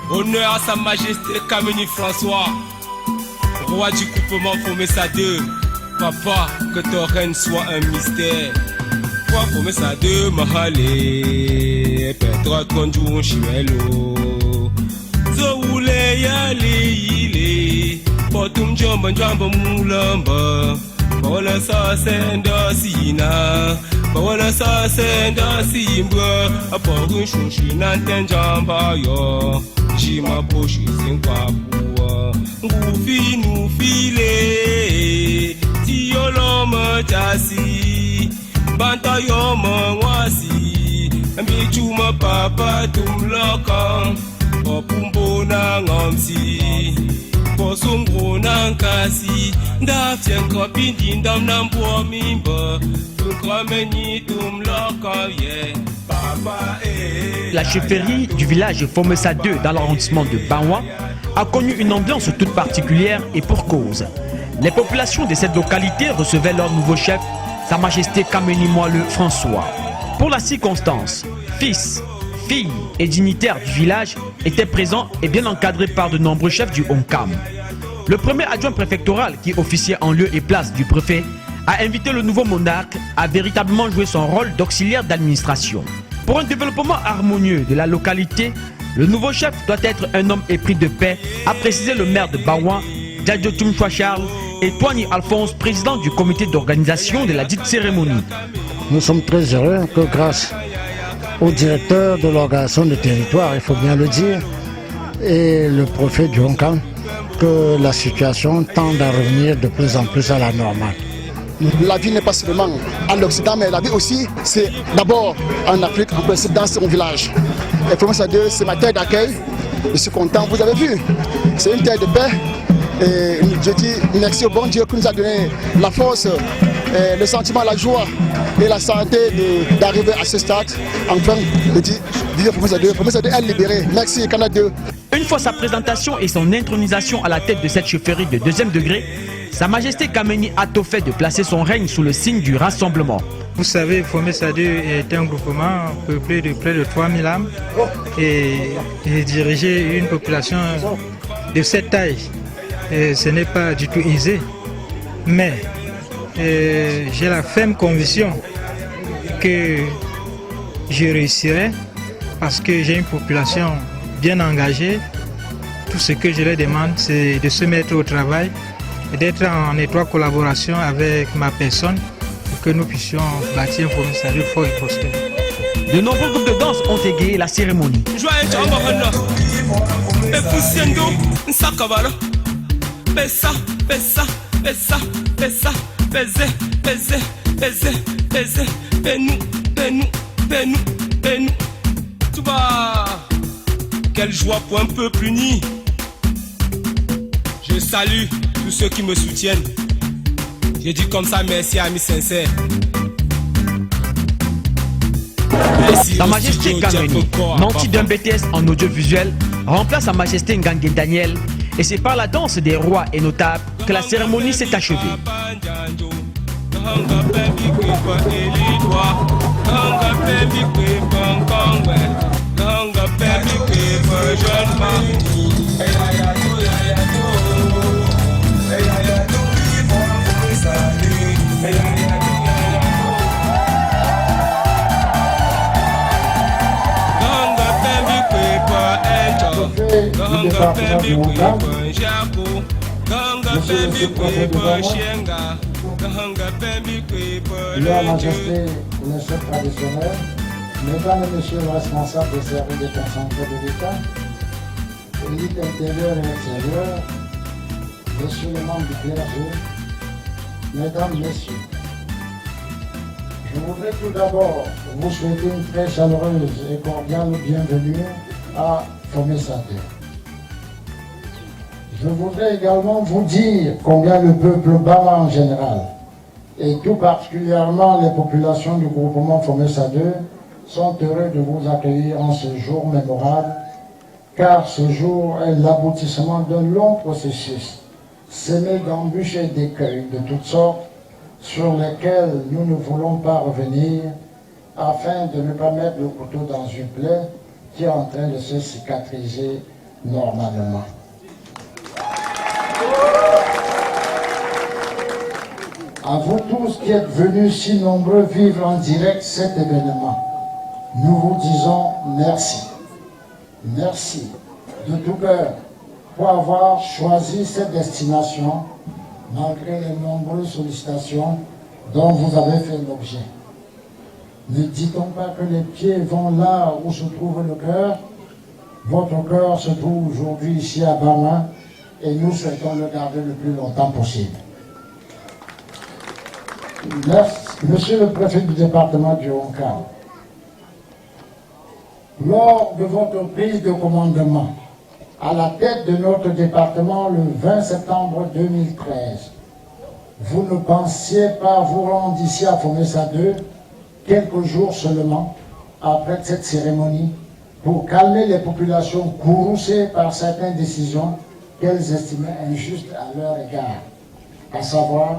Honneur à sa majesté Kameni François, roi du groupement Fomessa 2. Papa, que ton règne soit un mystère. Roi Fomessa 2, Mahale, Petra Konjou Chiwelo. Zoule Yali Yile, Potum Jomba Jamba Mulamba. Bawala sa senda sina, bawala sa senda simba. Apogun shushi nanten jamba yo, jima poshi zinkapua. Ngufi nufile, tiyoloma jasi, banta yoma wasi. Ambichuma papa tumloka, opumbo na ngamsi. La chefferie du village Fomessa 2 dans l'arrondissement de Banwa a connu une ambiance toute particulière et pour cause. Les populations de cette localité recevaient leur nouveau chef, Sa Majesté Kameni Moelleux François. Pour la circonstance, fils, filles et dignitaires du village étaient présents et bien encadrés par de nombreux chefs du Onkam. Le premier adjoint préfectoral, qui officiait en lieu et place du préfet, a invité le nouveau monarque à véritablement jouer son rôle d'auxiliaire d'administration. Pour un développement harmonieux de la localité, le nouveau chef doit être un homme épris de paix, a précisé le maire de Bawa, Djadjotum Chwa Charles, et Toigny Alphonse, président du comité d'organisation de la dite cérémonie. Nous sommes très heureux que grâce au directeur de l'organisation de territoire, il faut bien le dire, et le préfet du Onkam, que la situation tende à revenir de plus en plus à la normale. La vie n'est pas seulement en Occident, mais la vie aussi, c'est d'abord en Afrique, en principe dans son village. Et Fomessa 2, c'est ma terre d'accueil. Je suis content, vous avez vu, c'est une terre de paix. Et je dis merci au bon Dieu qui nous a donné la force, le sentiment, la joie et la santé d'arriver à ce stade. Enfin, je dis, vive Fomessa 2, Fomessa 2 est libéré. Merci, Canada 2. Une fois sa présentation et son intronisation à la tête de cette chefferie de deuxième degré, Sa Majesté Kameni a tôt fait de placer son règne sous le signe du rassemblement. Vous savez, Fomessa 2 est un groupement peuplé de près de 3000 âmes et diriger une population de cette taille, ce n'est pas du tout aisé. Mais j'ai la ferme conviction que je réussirai parce que j'ai une population bien engagée. Tout ce que je leur demande, c'est de se mettre au travail et d'être en étroite collaboration avec ma personne pour que nous puissions bâtir un Fomessa 2 fort et prospère. De nombreux groupes de danse ont égayé la cérémonie. Quelle joie pour un peuple uni. Je salue tous ceux qui me soutiennent. Je dis comme ça merci amis sincères. Sa Majesté Kameni, nanti d'un BTS en audiovisuel, remplace Sa Majesté Ngangue Daniel et c'est par la danse des rois et notables que la cérémonie s'est achevée. Du département du Onkam, Monsieur le sous-préfet de Bawa, Leur Majesté le chef traditionnel, Mesdames et Messieurs les responsables des services déconcentrés de l'État, élites intérieures et extérieures, Messieurs les membres du clergé, Mesdames, Messieurs, je voudrais tout d'abord vous souhaiter une très chaleureuse et cordiale bienvenue à Fomessa 2. Je voudrais également vous dire combien le peuple Bawa en général, et tout particulièrement les populations du groupement Fomessa 2, sont heureux de vous accueillir en ce jour mémorable, car ce jour est l'aboutissement d'un long processus, semé d'embûches et d'écueils de toutes sortes, sur lesquels nous ne voulons pas revenir, afin de ne pas mettre le couteau dans une plaie, qui est en train de se cicatriser normalement. À vous tous qui êtes venus si nombreux vivre en direct cet événement, nous vous disons merci. Merci de tout cœur pour avoir choisi cette destination malgré les nombreuses sollicitations dont vous avez fait l'objet. Ne dit-on pas que les pieds vont là où se trouve le cœur? Votre cœur se trouve aujourd'hui ici à Bama et nous souhaitons le garder le plus longtemps possible. Monsieur le préfet du département du Onka, lors de votre prise de commandement à la tête de notre département le 20 septembre 2013, vous ne pensiez pas vous rendre ici à Fomessa 2 quelques jours seulement après cette cérémonie pour calmer les populations courroucées par certaines décisions qu'elles estimaient injustes à leur égard, à savoir,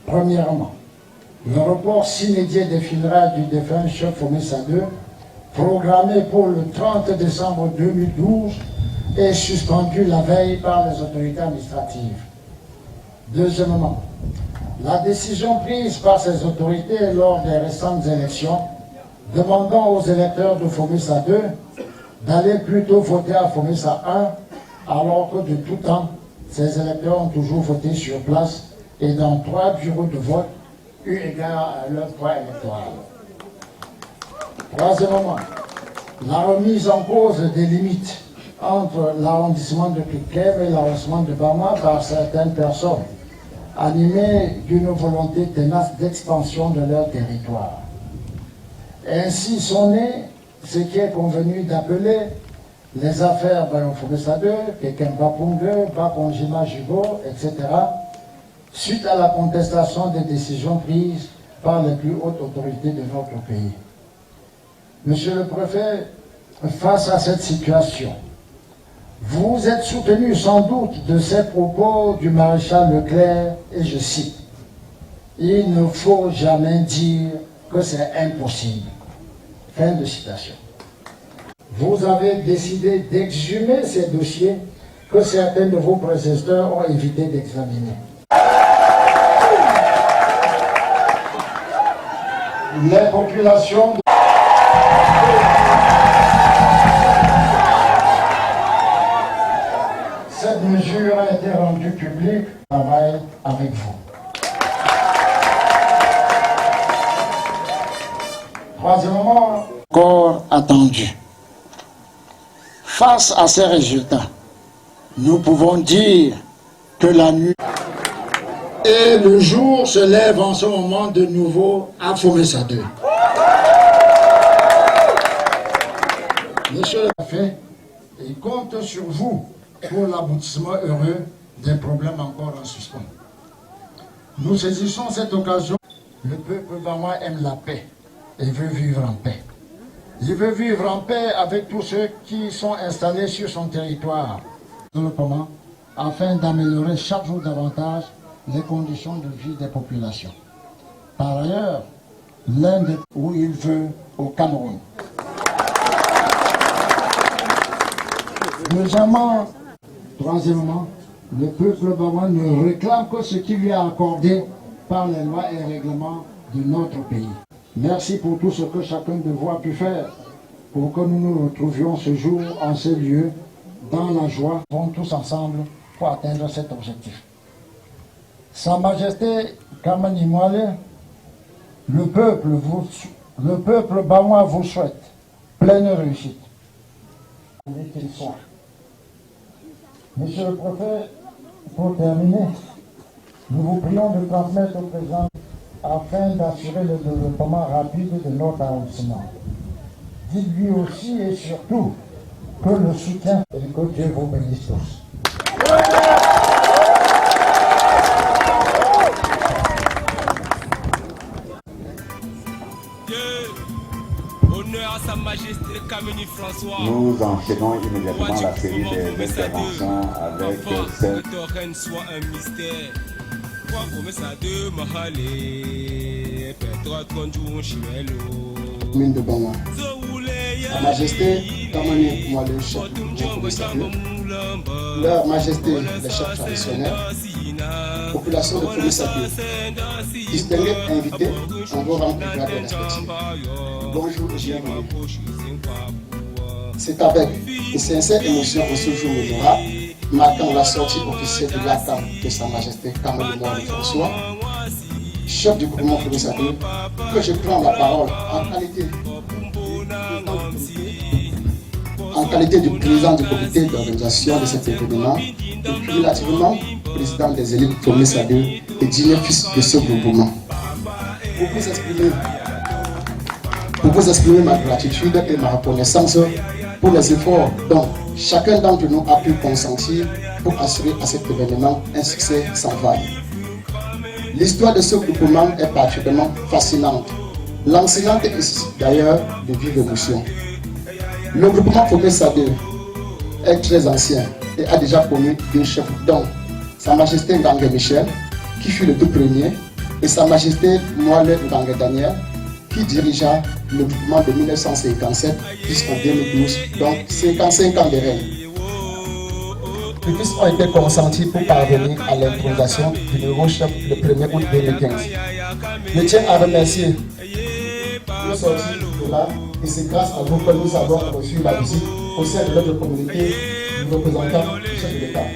premièrement, le report s'inédit des funérailles du défunt chef Fomessa 2, programmé pour le 30 décembre 2012 et suspendu la veille par les autorités administratives. Deuxièmement, la décision prise par ces autorités lors des récentes élections, demandant aux électeurs de Fomessa 2 d'aller plutôt voter à Fomessa 1, alors que de tout temps, ces électeurs ont toujours voté sur place et dans 3 bureaux de vote, eu égard à leur poids électoral. Troisièmement, la remise en cause des limites entre l'arrondissement de Kitkev et l'arrondissement de Bama par certaines personnes, animées d'une volonté tenace d'expansion de leur territoire. Ainsi sont nées ce qui est convenu d'appeler les affaires Fomessa 2, Kekemba Pungue, Bakonjima Jugo, etc., suite à la contestation des décisions prises par les plus hautes autorités de notre pays. Monsieur le préfet, face à cette situation, vous êtes soutenu sans doute de ces propos du maréchal Leclerc, et je cite, « Il ne faut jamais dire que c'est impossible. » Fin de citation. Vous avez décidé d'exhumer ces dossiers que certains de vos prédécesseurs ont évité d'examiner. Les populations Cette mesure a été rendue publique, travail avec vous. Troisièmement, encore attendu. Face à ces résultats, nous pouvons dire que la nuit et le jour se lèvent en ce moment de nouveau à Fomessa 2. Monsieur le préfet, il compte sur vous pour l'aboutissement heureux des problèmes encore en suspens. Nous saisissons cette occasion. Le peuple banois aime la paix et veut vivre en paix. Il veut vivre en paix avec tous ceux qui sont installés sur son territoire, afin d'améliorer chaque jour davantage les conditions de vie des populations. Par ailleurs, l'un des où il veut au Cameroun. Troisièmement, le peuple banois ne réclame que ce qui lui est accordé par les lois et règlements de notre pays. Merci pour tout ce que chacun de vous a pu faire pour que nous nous retrouvions ce jour en ce lieu, dans la joie, tous ensemble pour atteindre cet objectif. Sa Majesté Kamani Mwale, le peuple banois vous souhaite pleine réussite. Qu'il soit. Monsieur le préfet, pour terminer, nous vous prions de transmettre au président afin d'assurer le développement rapide de notre arrondissement. Dites-lui aussi et surtout que le soutien et que Dieu vous bénisse tous. Nous enchaînons immédiatement la série des interventions avec celle soit un mystère. Mine de Bama. Sa Majesté Kamani Moi, le chef du commissariat, Leur Majesté, les chefs traditionnels, population de commissariat, distingués invités en vos rangs et grades respectifs. Bonjour et bienvenue. C'est avec une sincère émotion en ce jour mémorable, marquant la sortie officielle de l'acte de Sa Majesté Kamani Moi François, chef du gouvernement commissariat, que je prends la parole en qualité du président du comité d'organisation de cet événement et cumulativement président des élites commissariat et digne fils de ce groupement. Pour vous exprimer ma gratitude et ma reconnaissance pour les efforts dont chacun d'entre nous a pu consentir pour assurer à cet événement un succès sans faille. L'histoire de ce groupement est particulièrement fascinante, lancinante et suscite d'ailleurs de vives émotions. Le groupement Fomesa 2 est très ancien et a déjà connu deux chefs dont Sa Majesté Ngangue Michel, qui fut le tout premier, et Sa Majesté Moale Ngangue Daniel, qui dirigea le groupement de 1957 jusqu'en 2012, donc 55 ans de règne. Les fils ont été consentis pour parvenir à l'intronisation du nouveau chef le 1er août 2015. Je tiens à remercier le sorti de là, et c'est grâce à vous que nous avons reçu la visite au sein de notre communauté du représentant du chef de l'État.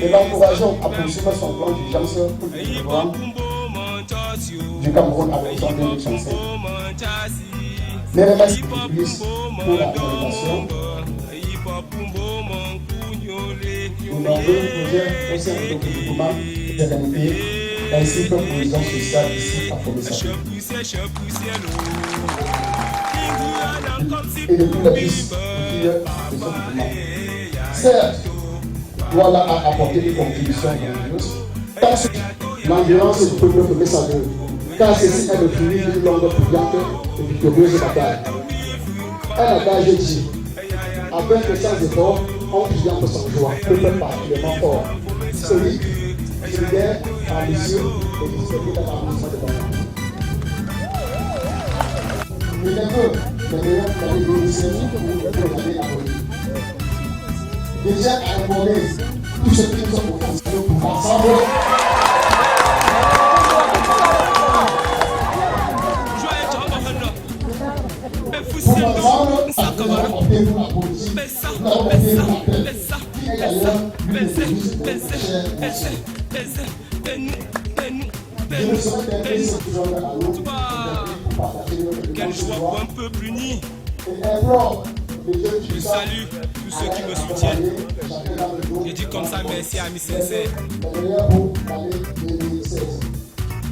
Et l'encourageons à poursuivre son plan d'urgence pour le développement du Cameroun à l'horizon 2035. Les remercie pour la réalisation de nombreux projets au sein de notre groupement d'éternité ainsi que cohésion sociale ici à Fomesa. Et de tous les fils et filles de ce groupement. Certes, Douala a apporté une contribution grandiose tant sur l'endurance du peuple Fomesa 2, car ceci est le fruit d'une longue, brillante et victorieuse bataille. Un adage dit, afin que sans effort, on triomphe sans joie, peuple particulièrement fort. Celui qui fidèle, ambitieux et disponible dans l'arrondissement de Bamako. Il est peu, mais d'ailleurs, dans les initiatives pour les années à venir. Déjà à informer tous ceux qui sont offensifs pour ensemble. Pour ensemble, ça peut apporter pour la politique, nous avons apporté pour la paix, qui est d'ailleurs l'une des devises de notre chère nation. Je ne serai qu'un pays toujours à nous pour partager notre un peuple uni. et implore Je salue tous ceux qui me soutiennent. Je dis comme ça merci à mes sincères.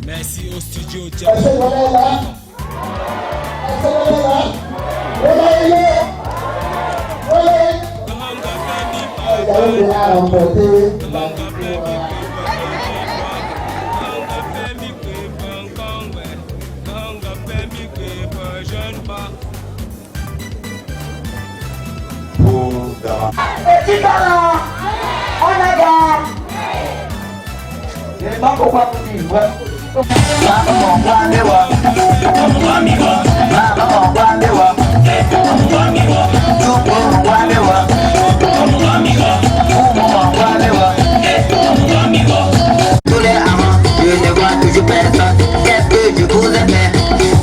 Merci au studio Diamond. Petit talent, on a gagné. Je ne sais pas pourquoi vous dites vrai. Tous les amants, je ne vois toujours personne. Qu'est-ce que je vous ai fait?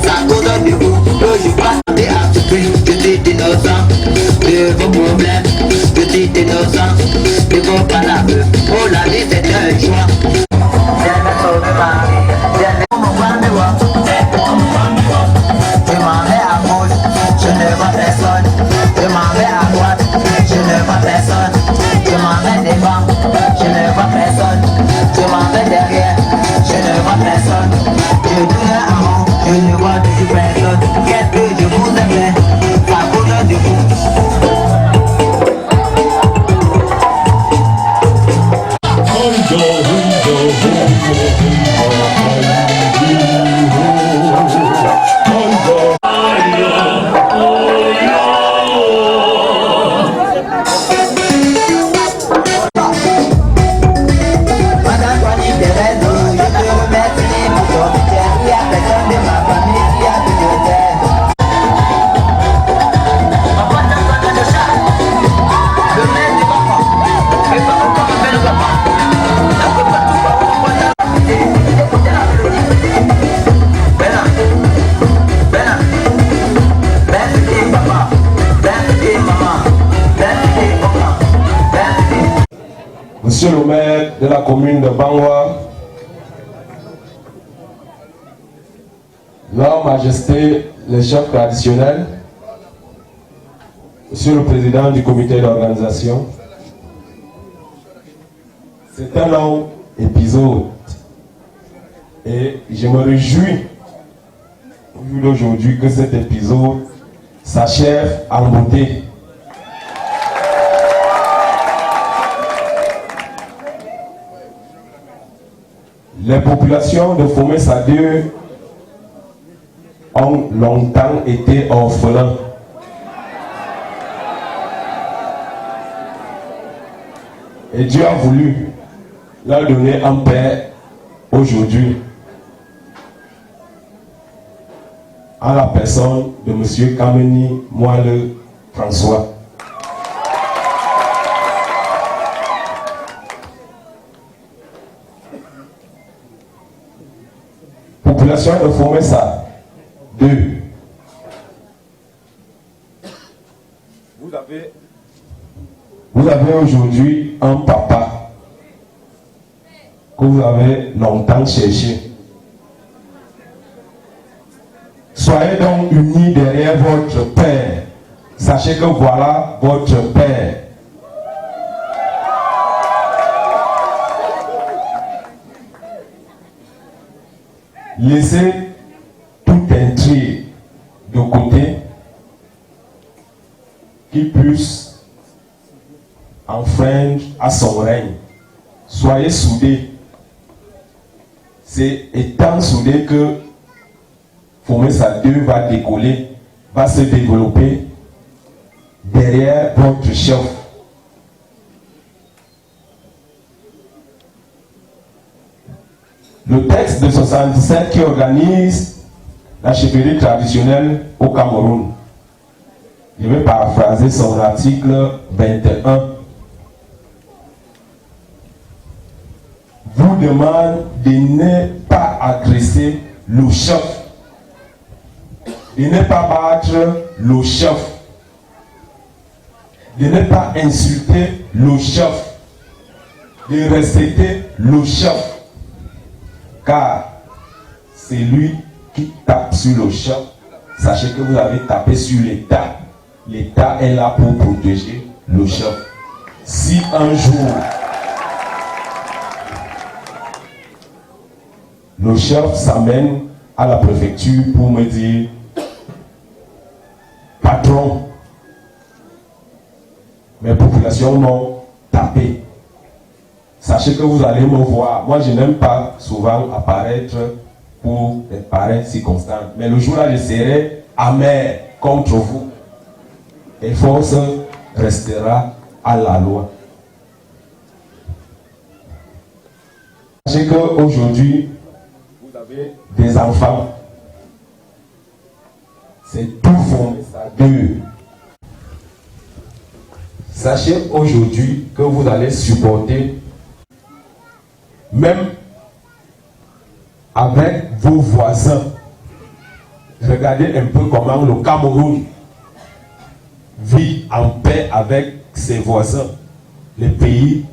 Ça cause de vous que je passe à ce prix. Je suis innocent de vos problèmes. Je suis innocent de vos palabres. Oh la vie c'est un choix. Viens me sauver ma vie. Viens me je m'en vais à gauche, je ne vois personne. Je m'en vais à droite, je ne vois personne. Je m'en vais devant, je ne vois personne. Je m'en vais derrière, je ne vois personne. Je tourne en rond, je ne vois plus personne. Qu'est-ce que je vous ai fait? Ça cause de vous. Window, window. Monsieur le maire de la commune de Bangwa, Leur Majesté les chefs traditionnels, Monsieur le président du comité d'organisation, c'est un long épisode et je me réjouis au jour d'aujourd'hui que cet épisode s'achève en beauté. Les populations de Fomessa 2 ont longtemps été orphelins. Et Dieu a voulu leur donner un père aujourd'hui, en la personne de M. Kameni Moile François. Population de Fomessa 2. Vous avez aujourd'hui un papa que vous avez longtemps cherché. Soyez donc unis derrière votre père. Sachez que voilà votre père. Laissez toute intrigue de côté qui puisse enfreindre à son règne. Soyez soudés. C'est étant soudés que Fomessa 2 va décoller, va se développer derrière votre chef. Le texte de 77 qui organise la chefferie traditionnelle au Cameroun, je vais paraphraser son article 21, vous demande de ne pas agresser le chef, de ne pas battre le chef, de ne pas insulter le chef, de respecter le chef. Car c'est lui qui tape sur le chef. Sachez que vous avez tapé sur l'État. L'État est là pour protéger le chef. Si un jour le chef s'amène à la préfecture pour me dire patron, mes populations m'ont tapé, sachez que vous allez me voir. Moi, je n'aime pas souvent apparaître pour des pareilles circonstances. Mais le jour-là, je serai amer contre vous. Et force restera à la loi. Sachez qu'aujourd'hui, vous avez des enfants. C'est tout Fomessa 2. Sachez aujourd'hui que vous allez supporter, même avec vos voisins. Regardez un peu comment le Cameroun vit en paix avec ses voisins, les pays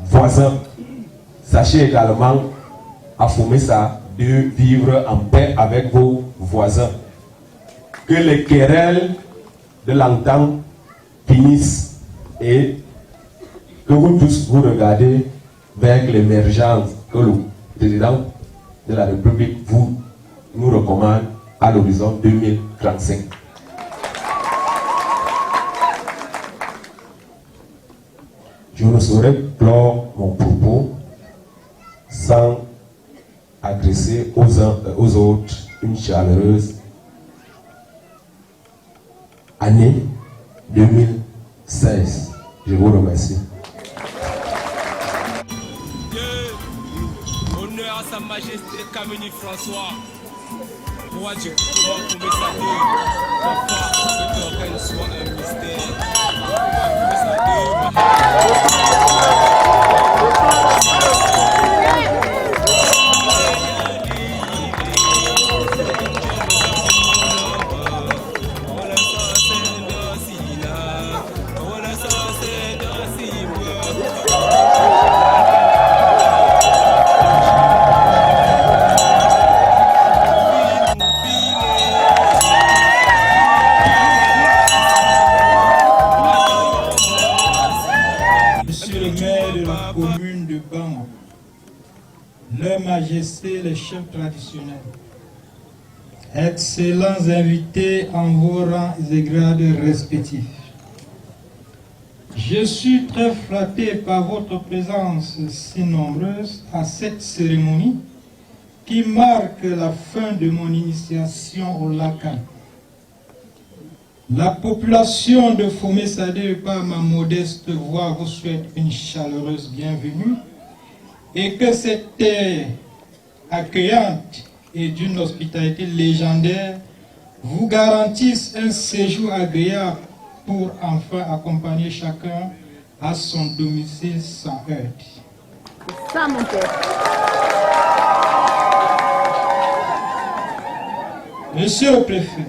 voisins. Sachez également à Fomessa de vivre en paix avec vos voisins. Que les querelles de l'entente finissent et que vous tous vous regardez vers l'émergence que le président de la République nous recommande à l'horizon 2035. Je ne saurais clore mon propos sans adresser aux uns et aux autres une chaleureuse année 2016. Je vous remercie. Honneur à Sa Majesté Kameni François, roi du gouvernement Fomessa 2. Papa, que ton règne soit un mystère. Fomessa 2. Leur Majesté les chefs traditionnels, excellents invités en vos rangs et grades respectifs. Je suis très flatté par votre présence si nombreuse à cette cérémonie qui marque la fin de mon initiation au Lakan. La population de Fomé-Sadé, par ma modeste voix, vous souhaite une chaleureuse bienvenue et que cette terre accueillante et d'une hospitalité légendaire vous garantisse un séjour agréable pour enfin accompagner chacun à son domicile sans heurts. C'est ça, mon père. Monsieur le préfet,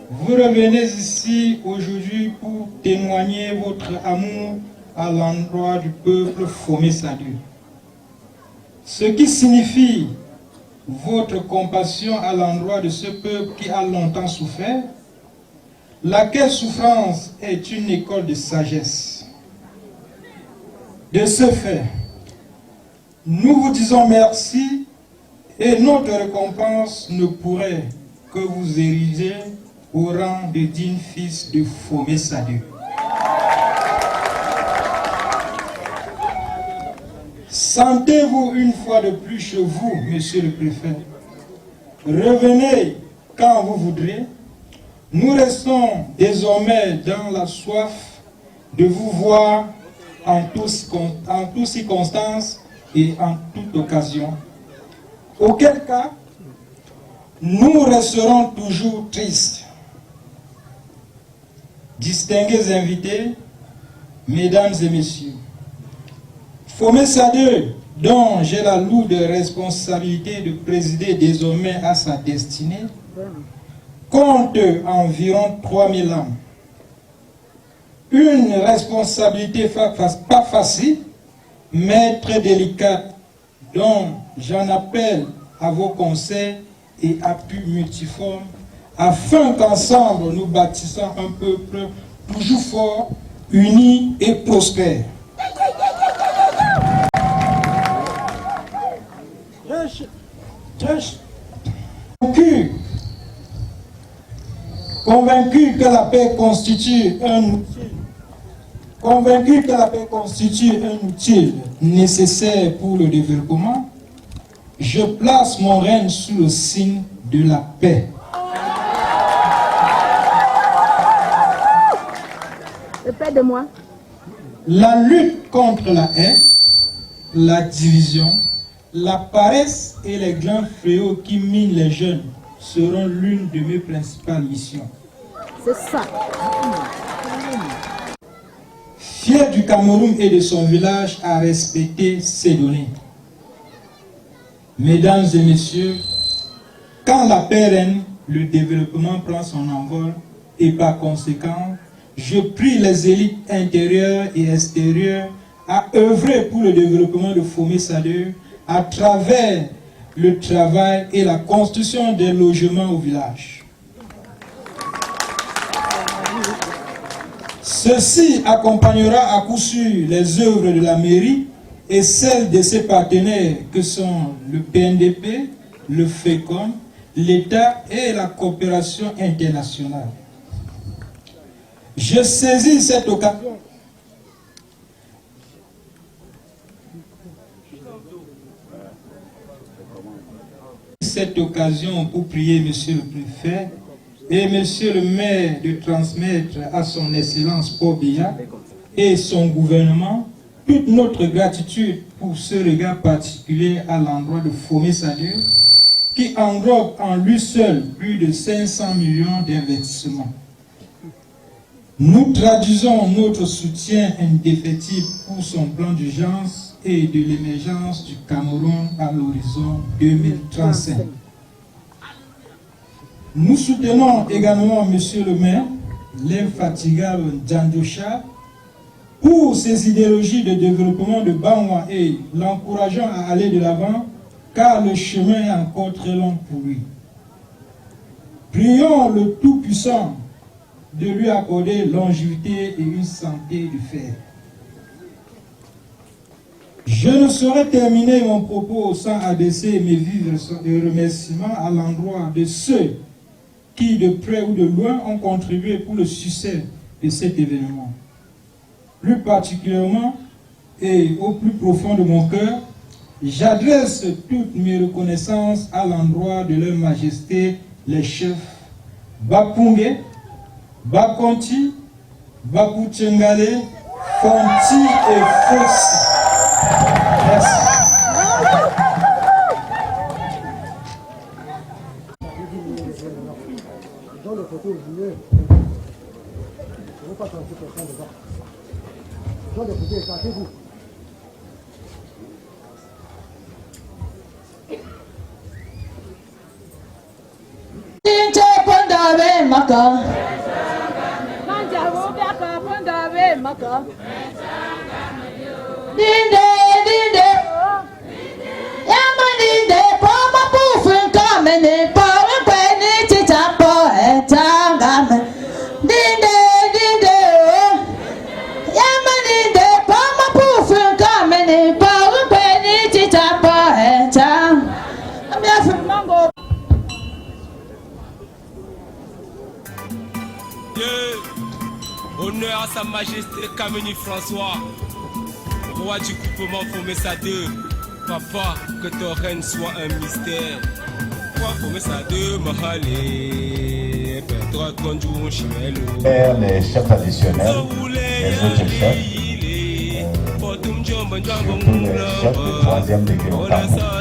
vous revenez ici aujourd'hui pour témoigner votre amour à l'endroit du peuple Fomé-Sadé. Ce qui signifie votre compassion à l'endroit de ce peuple qui a longtemps souffert, laquelle souffrance est une école de sagesse. De ce fait, nous vous disons merci et notre récompense ne pourrait que vous ériger au rang de digne fils de Fomé-Sadé. Sentez-vous une fois de plus chez vous, monsieur le préfet. Revenez quand vous voudrez. Nous restons désormais dans la soif de vous voir en toutes circonstances et en toute occasion. Auquel cas, nous resterons toujours tristes. Distingués invités, mesdames et messieurs, Fomé-Sadé, dont j'ai la lourde responsabilité de présider désormais à sa destinée, compte environ 3000 âmes. Une responsabilité pas facile, mais très délicate, dont j'en appelle à vos conseils et appuis multiformes, afin qu'ensemble nous bâtissons un peuple toujours fort, uni et prospère. Convaincu que la paix constitue un outil nécessaire pour le développement, je place mon règne sous le signe de la paix. Le paix de moi. La lutte contre la haine, la division, la paresse et les grands fléaux qui minent les jeunes seront l'une de mes principales missions. C'est ça. Fier du Cameroun et de son village à respecter ces données. Mesdames et messieurs, quand la paix règne, le développement prend son envol et par conséquent, je prie les élites intérieures et extérieures à œuvrer pour le développement de Fomé-Sadé à travers le travail et la construction des logements au village. Ceci accompagnera à coup sûr les œuvres de la mairie et celles de ses partenaires que sont le PNDP, le FECOM, l'État et la coopération internationale. Je saisis cette occasion pour prier monsieur le préfet et monsieur le maire de transmettre à son excellence Paul Biya et son gouvernement toute notre gratitude pour ce regard particulier à l'endroit de Fomé-Sadé qui englobe en lui seul plus de 500 millions d'investissements. Nous traduisons notre soutien indéfectible pour son plan d'urgence et de l'émergence du Cameroun à l'horizon 2035. Nous soutenons également monsieur le maire, l'infatigable Djandjocha, pour ses idéologies de développement de Banwa et l'encourageant à aller de l'avant, car le chemin est encore très long pour lui. Prions le Tout-Puissant de lui accorder longévité et une santé de fer. Je ne saurais terminer mon propos sans adresser mes vifs remerciements à l'endroit de ceux qui, de près ou de loin, ont contribué pour le succès de cet événement. Plus particulièrement et au plus profond de mon cœur, j'adresse toutes mes reconnaissances à l'endroit de leur majesté, les chefs Bapungé, Bakonti, Bapuchengale, Fonti et Fossi. Merci. Dinde, dinde, yamaninde, poma pufin kamene, poma peni chichapo etangame. Dinde, dinde, yamaninde, poma pufin kamene, poma peni chichapo etangame. Honneur à sa majesté Kameni François, roi du coupement Fomessa 2. Papa, que ton règne soit un mystère. Roi Fomessa 2, Mahale, Petra Kondjou, Chimelo. Les chefs traditionnels, les autres chefs, surtout les chefs de troisième degré au Cameroun.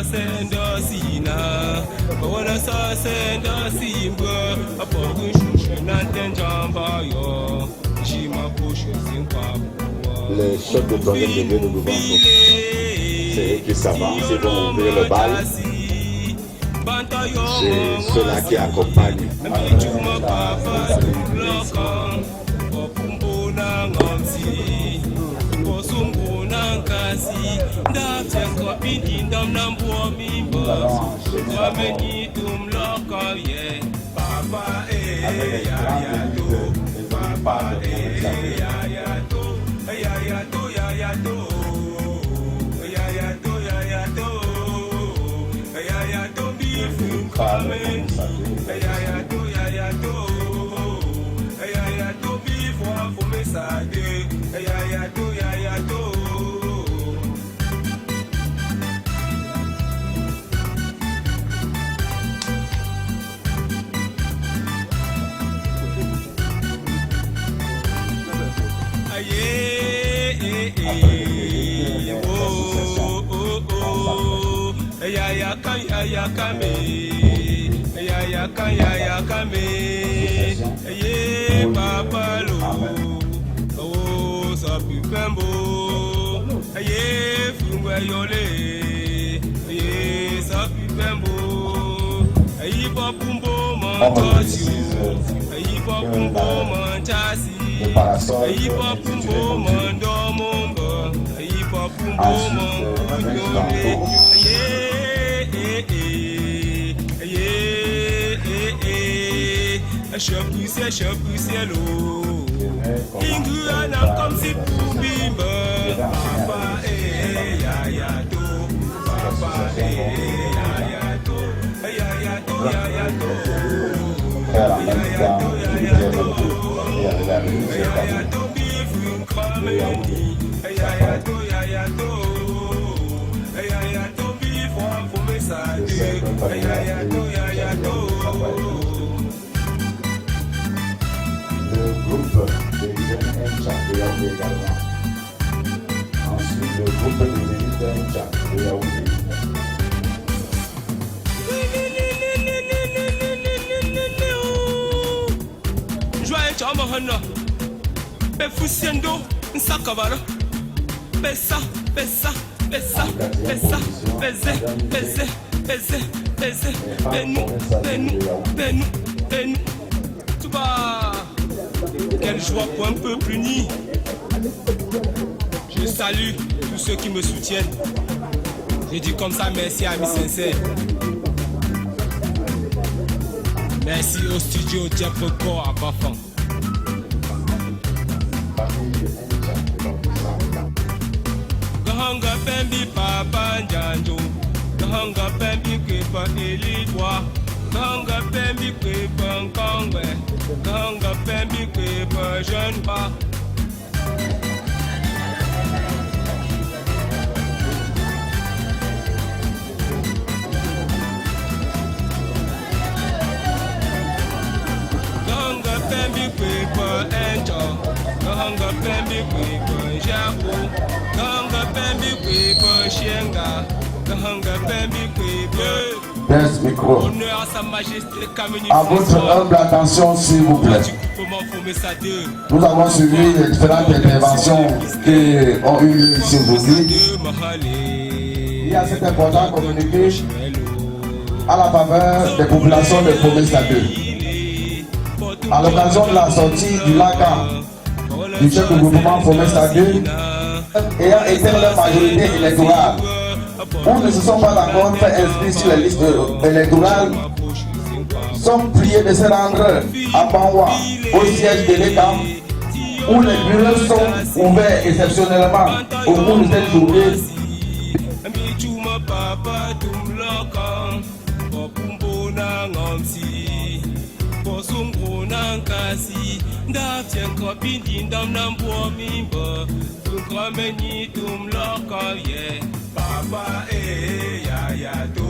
Les chefs de troisième degré de Louvain, c'est eux qui s'avancent, ils vont ouvrir le bal. C'est ceux-là qui accompagnent. Je poussais l'eau. Inguana comme si pour bimba. Papa et yayato. Papa et yayato. Yayato, yayato. Yayato, yayato. Yayato, bifun kameni. Yayato, yayato. Yayato, bifun fomessade. Yayato, yayato. Le groupe des jeunes Mcha de Yaoundé également. Ensuite, le groupe des élites Mcha de Yaoundé. Joyeux Chamahana, Befusiendo, Nsakabara, Bessa, Bessa, Bessa, Bessa, Besse, Besse, Besse, Besse, Benou, Benou, Benou, Benou, Touba. Quelle joie pour un peuple uni. Je salue tous ceux qui me soutiennent. Je dis comme ça merci à mes sincères. Merci au studio Diaprocor à Bafan. Gahanga Pembi l'Ivoire. Ganga Pembi Kripa Kangwe, Ganga Pembi Kripa Jeune Pas. Ganga Pembi Kripa Angel, Ganga Pembi Kripa Jaco, Ganga Pembi Kripa Shenga, Ganga Pembi Kripa. Micro. Honneur à sa majesté Kamini À votre humble attention, s'il vous plaît. Nous avons suivi les différentes interventions qui ont eu lieu ici aujourd'hui. Il y a cet important communiqué à la faveur des populations de Fomessa 2. À l'occasion de la sortie du LACA du chef du gouvernement Fomessa 2, ayant été leur majorité électorale, ou ne se sont pas encore fait inscrits sur les listes électorales, sont priés de se rendre à Banwa, au siège de l'État, où les bureaux sont ouverts exceptionnellement au cours de cette journée. Papa ya ya do,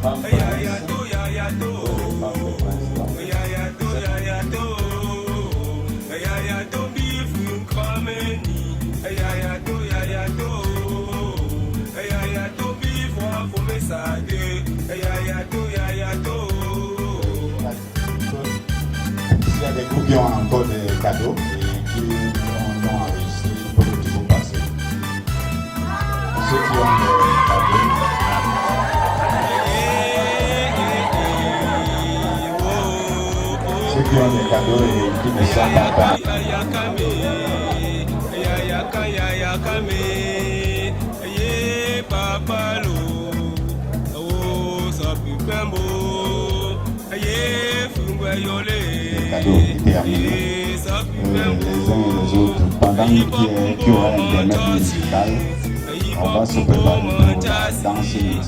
papa ya ya do, ya ya do, ya ya do, ya ya do, ya ya do, ya ya do, bifun kameni, ya ya do, ya ya do, ya ya do, bifun Fomessa 2, ya ya do, ya ya do. Il y a des groupes qui ont encore des cadeaux et qui en ont enregistré, ils peuvent toujours passer. Ceux qui ont des cadeaux. Ceux qui ont des cadeaux et qui ne sont pas les cadeaux étaient amenés les uns et les autres. Pendant qu'il y aura un intermède musical, on va se préparer pour la danse musique.